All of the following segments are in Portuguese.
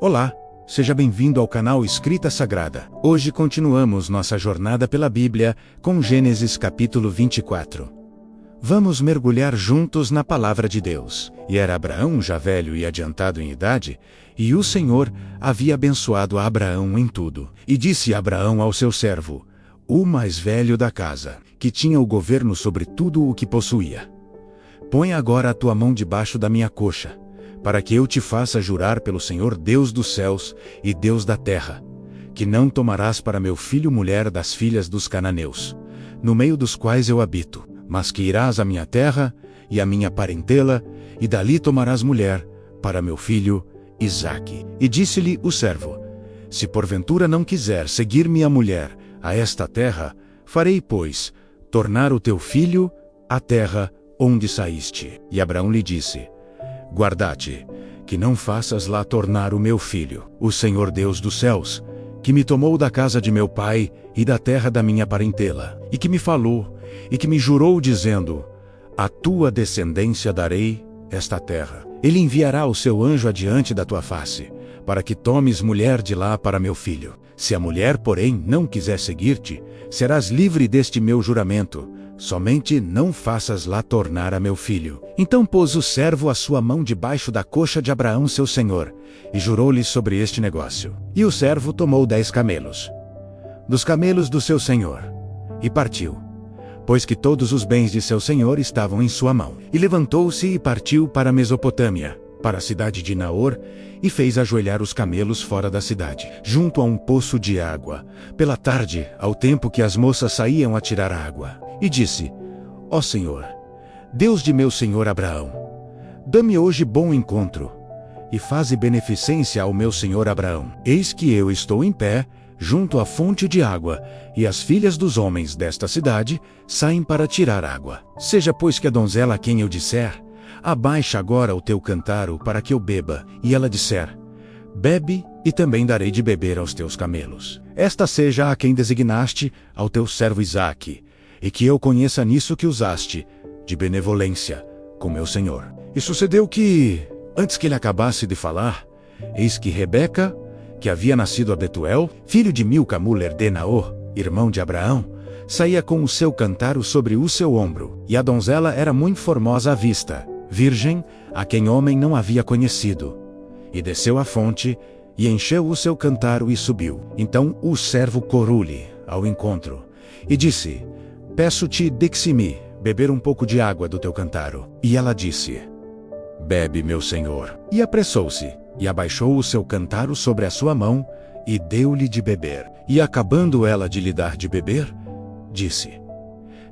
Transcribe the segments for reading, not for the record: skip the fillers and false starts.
Olá, seja bem-vindo ao canal Escrita Sagrada. Hoje continuamos nossa jornada pela Bíblia com Gênesis capítulo 24. Vamos mergulhar juntos na palavra de Deus. E era Abraão já velho e adiantado em idade, e o Senhor havia abençoado a Abraão em tudo. E disse Abraão ao seu servo, o mais velho da casa, que tinha o governo sobre tudo o que possuía: põe agora a tua mão debaixo da minha coxa, para que eu te faça jurar pelo Senhor Deus dos céus e Deus da terra, que não tomarás para meu filho mulher das filhas dos cananeus, no meio dos quais eu habito, mas que irás à minha terra e à minha parentela, e dali tomarás mulher para meu filho Isaque. E disse-lhe o servo: se porventura não quiser seguir-me a mulher a esta terra, farei, pois, tornar o teu filho à terra onde saíste. E Abraão lhe disse: guarda-te, que não faças lá tornar o meu filho. O Senhor Deus dos céus, que me tomou da casa de meu pai e da terra da minha parentela, e que me falou, e que me jurou dizendo: a tua descendência darei esta terra. Ele enviará o seu anjo adiante da tua face, para que tomes mulher de lá para meu filho. Se a mulher, porém, não quiser seguir-te, serás livre deste meu juramento. Somente não faças lá tornar a meu filho. Então pôs o servo a sua mão debaixo da coxa de Abraão seu senhor, e jurou-lhe sobre este negócio. E o servo tomou 10 camelos, dos camelos do seu senhor, e partiu, pois que todos os bens de seu senhor estavam em sua mão. E levantou-se e partiu para a Mesopotâmia, para a cidade de Naor, e fez ajoelhar os camelos fora da cidade, junto a um poço de água, pela tarde, ao tempo que as moças saíam a tirar água. E disse: ó Senhor, Deus de meu senhor Abraão, dá-me hoje bom encontro, e faze beneficência ao meu senhor Abraão. Eis que eu estou em pé, junto à fonte de água, e as filhas dos homens desta cidade saem para tirar água. Seja, pois, que a donzela a quem eu disser: abaixa agora o teu cântaro para que eu beba, e ela disser: bebe, e também darei de beber aos teus camelos. Esta seja a quem designaste ao teu servo Isaque, e que eu conheça nisso que usaste, de benevolência, com meu senhor. E sucedeu que, antes que ele acabasse de falar, eis que Rebeca, que havia nascido a Betuel, filho de Milca, mulher de Naor, irmão de Abraão, saía com o seu cântaro sobre o seu ombro. E a donzela era muito formosa à vista, virgem, a quem homem não havia conhecido. E desceu à fonte, e encheu o seu cântaro e subiu. Então o servo correu-lhe ao encontro, e disse: peço-te, deixe-me beber um pouco de água do teu cântaro. E ela disse: bebe, meu senhor. E apressou-se, e abaixou o seu cântaro sobre a sua mão, e deu-lhe de beber. E acabando ela de lhe dar de beber, disse: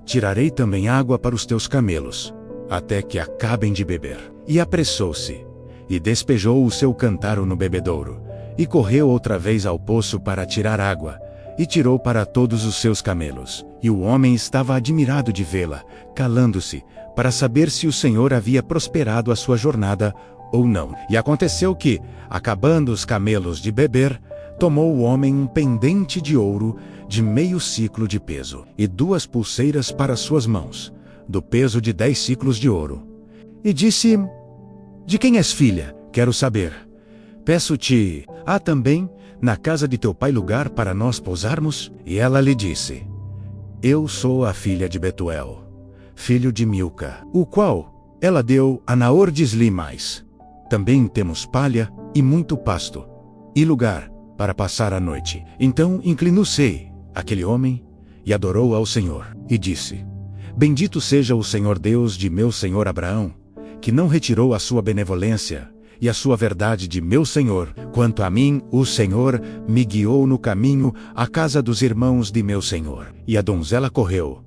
tirarei também água para os teus camelos, até que acabem de beber. E apressou-se, e despejou o seu cântaro no bebedouro, e correu outra vez ao poço para tirar água, e tirou para todos os seus camelos. E o homem estava admirado de vê-la, calando-se, para saber se o Senhor havia prosperado a sua jornada ou não. E aconteceu que, acabando os camelos de beber, tomou o homem um pendente de ouro de meio siclo de peso, e 2 pulseiras para suas mãos, do peso de 10 siclos de ouro. E disse: de quem és filha? Quero saber. Peço-te, há também na casa de teu pai lugar para nós pousarmos? E ela lhe disse: eu sou a filha de Betuel, filho de Milca, o qual ela deu a Naor de Eslimais. Também temos palha e muito pasto, e lugar para passar a noite. Então inclinou-se aquele homem e adorou ao Senhor, e disse: bendito seja o Senhor Deus de meu senhor Abraão, que não retirou a sua benevolência e a sua verdade de meu senhor. Quanto a mim, o Senhor me guiou no caminho à casa dos irmãos de meu senhor. E a donzela correu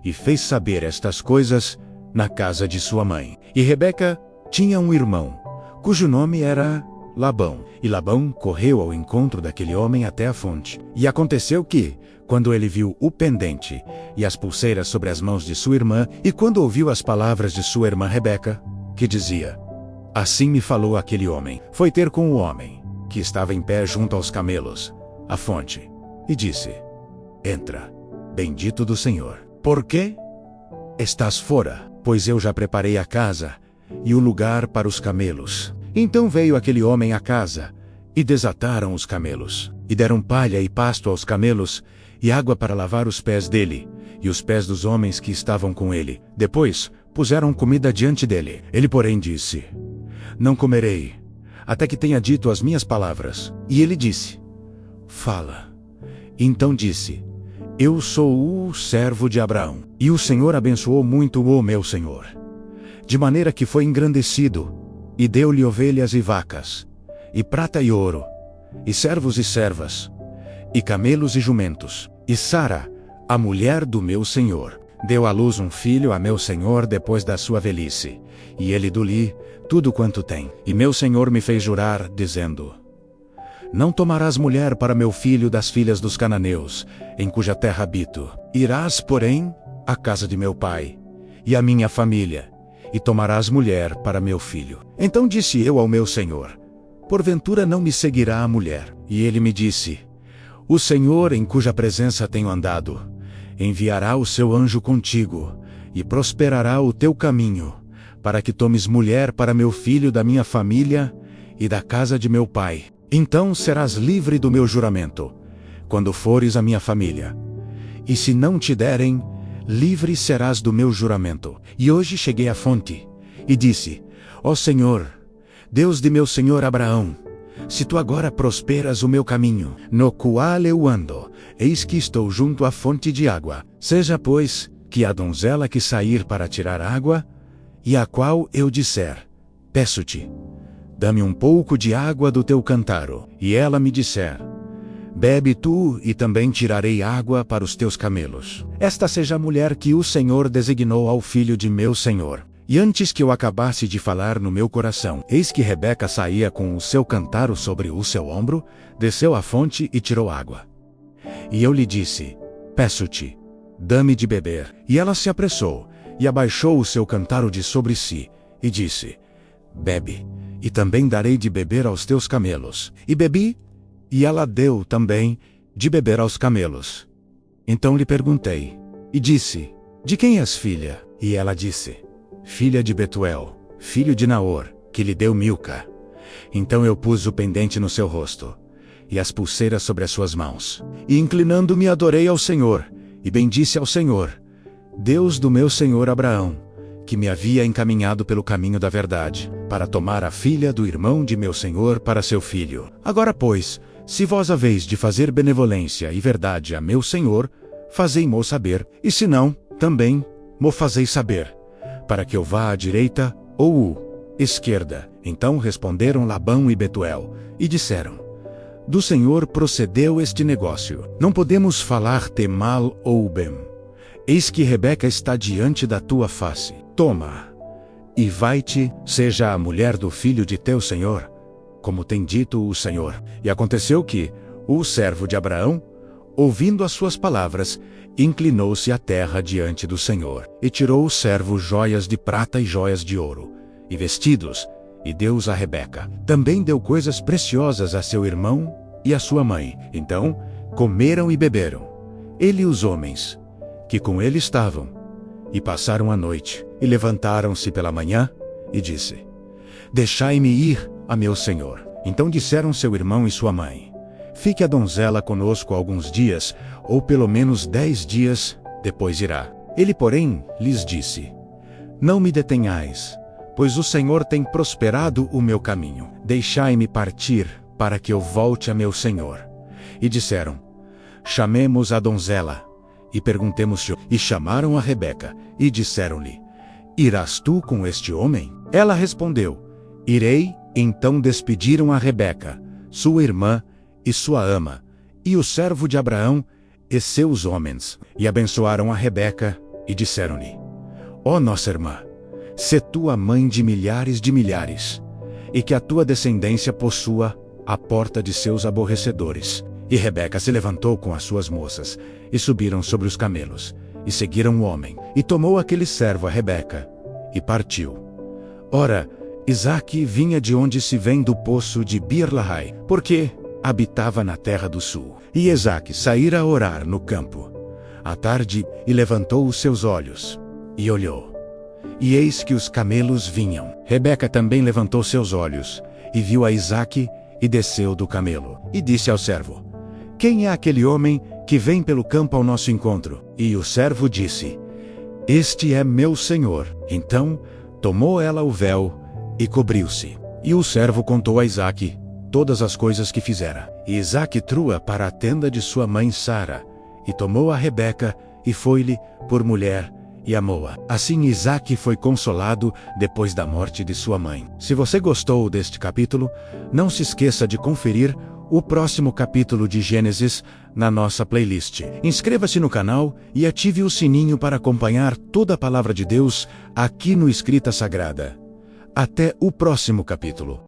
e fez saber estas coisas na casa de sua mãe. E Rebeca tinha um irmão, cujo nome era Labão. E Labão correu ao encontro daquele homem até a fonte. E aconteceu que, quando ele viu o pendente e as pulseiras sobre as mãos de sua irmã, e quando ouviu as palavras de sua irmã Rebeca, que dizia: assim me falou aquele homem, foi ter com o homem, que estava em pé junto aos camelos, à fonte, e disse: entra, bendito do Senhor. Por quê estás fora? Pois eu já preparei a casa e o lugar para os camelos. Então veio aquele homem à casa, E desataram os camelos, e deram palha e pasto aos camelos, e água para lavar os pés dele, e os pés dos homens que estavam com ele. Depois, puseram comida diante dele. Ele, porém, disse: Não comerei, até que tenha dito as minhas palavras. E ele disse: Fala. Então disse: Eu sou o servo de Abraão. E o Senhor abençoou muito o meu senhor, de maneira que foi engrandecido, e deu-lhe ovelhas e vacas, e prata e ouro, e servos e servas, e camelos e jumentos. E Sara, a mulher do meu senhor, deu à luz um filho a meu senhor depois da sua velhice, e ele deu-lhe tudo quanto tem. E meu senhor me fez jurar, dizendo: Não tomarás mulher para meu filho das filhas dos cananeus, em cuja terra habito. Irás, porém, à casa de meu pai, e à minha família, e tomarás mulher para meu filho. Então disse eu ao meu senhor: Porventura não me seguirá a mulher? E ele me disse: O Senhor, em cuja presença tenho andado, enviará o seu anjo contigo, e prosperará o teu caminho, para que tomes mulher para meu filho da minha família e da casa de meu pai. Então serás livre do meu juramento, quando fores à minha família. E se não te derem, livre serás do meu juramento. E hoje cheguei à fonte, e disse: Ó Senhor, Deus de meu senhor Abraão, se tu agora prosperas o meu caminho, no qual eu ando, eis que estou junto à fonte de água. Seja, pois, que a donzela que sair para tirar água, e a qual eu disser: Peço-te, dá-me um pouco de água do teu cântaro, e ela me disser: Bebe tu, e também tirarei água para os teus camelos. Esta seja a mulher que o Senhor designou ao filho de meu senhor. E antes que eu acabasse de falar no meu coração, eis que Rebeca saía com o seu cântaro sobre o seu ombro, desceu à fonte e tirou água. E eu lhe disse: Peço-te, dá-me de beber. E ela se apressou, e abaixou o seu cântaro de sobre si, e disse: Bebe, e também darei de beber aos teus camelos. E bebi, e ela deu também de beber aos camelos. Então lhe perguntei, e disse: De quem és filha? E ela disse: Filha de Betuel, filho de Naor, que lhe deu Milca. Então eu pus o pendente no seu rosto, e as pulseiras sobre as suas mãos. E inclinando-me adorei ao Senhor, e bendisse ao Senhor, Deus do meu senhor Abraão, que me havia encaminhado pelo caminho da verdade, para tomar a filha do irmão de meu senhor para seu filho. Agora, pois, se vós haveis de fazer benevolência e verdade a meu senhor, fazei-mo saber, e se não, também mo fazeis saber, para que eu vá à direita ou esquerda. Então responderam Labão e Betuel, e disseram: Do Senhor procedeu este negócio. Não podemos falar-te mal ou bem. Eis que Rebeca está diante da tua face. Toma, e vai-te, seja a mulher do filho de teu senhor, como tem dito o Senhor. E aconteceu que o servo de Abraão, ouvindo as suas palavras, inclinou-se à terra diante do Senhor, e tirou o servo joias de prata e joias de ouro, e vestidos, e deu-os a Rebeca. Também deu coisas preciosas a seu irmão e a sua mãe. Então comeram e beberam, ele e os homens que com ele estavam, e passaram a noite. E levantaram-se pela manhã, e disse: Deixai-me ir a meu senhor. Então disseram seu irmão e sua mãe: Fique a donzela conosco alguns dias, ou pelo menos 10 dias, depois irá. Ele, porém, lhes disse: Não me detenhais, pois o Senhor tem prosperado o meu caminho. Deixai-me partir, para que eu volte a meu senhor. E disseram: Chamemos a donzela, e perguntemos-lhe. E chamaram a Rebeca, e disseram-lhe: Irás tu com este homem? Ela respondeu: Irei. Então despediram a Rebeca, sua irmã, e sua ama, e o servo de Abraão, e seus homens, e abençoaram a Rebeca, e disseram-lhe: Ó nossa irmã, sê tu a mãe de milhares, e que a tua descendência possua a porta de seus aborrecedores. E Rebeca se levantou com as suas moças, e subiram sobre os camelos, e seguiram o homem. E tomou aquele servo a Rebeca, e partiu. Ora, Isaque vinha de onde se vem do poço de Bir-lahai, porque habitava na terra do sul. E Isaque saíra a orar no campo à tarde, e levantou os seus olhos, e olhou. E eis que os camelos vinham. Rebeca também levantou seus olhos, e viu a Isaque, e desceu do camelo, e disse ao servo: Quem é aquele homem que vem pelo campo ao nosso encontro? E o servo disse: Este é meu senhor. Então tomou ela o véu e cobriu-se. E o servo contou a Isaque todas as coisas que fizera. E Isaque trua para a tenda de sua mãe Sara, e tomou a Rebeca, e foi-lhe por mulher, e amou-a. Assim Isaque foi consolado depois da morte de sua mãe. Se você gostou deste capítulo, não se esqueça de conferir o próximo capítulo de Gênesis na nossa playlist. Inscreva-se no canal e ative o sininho para acompanhar toda a palavra de Deus aqui no Escrita Sagrada. Até o próximo capítulo.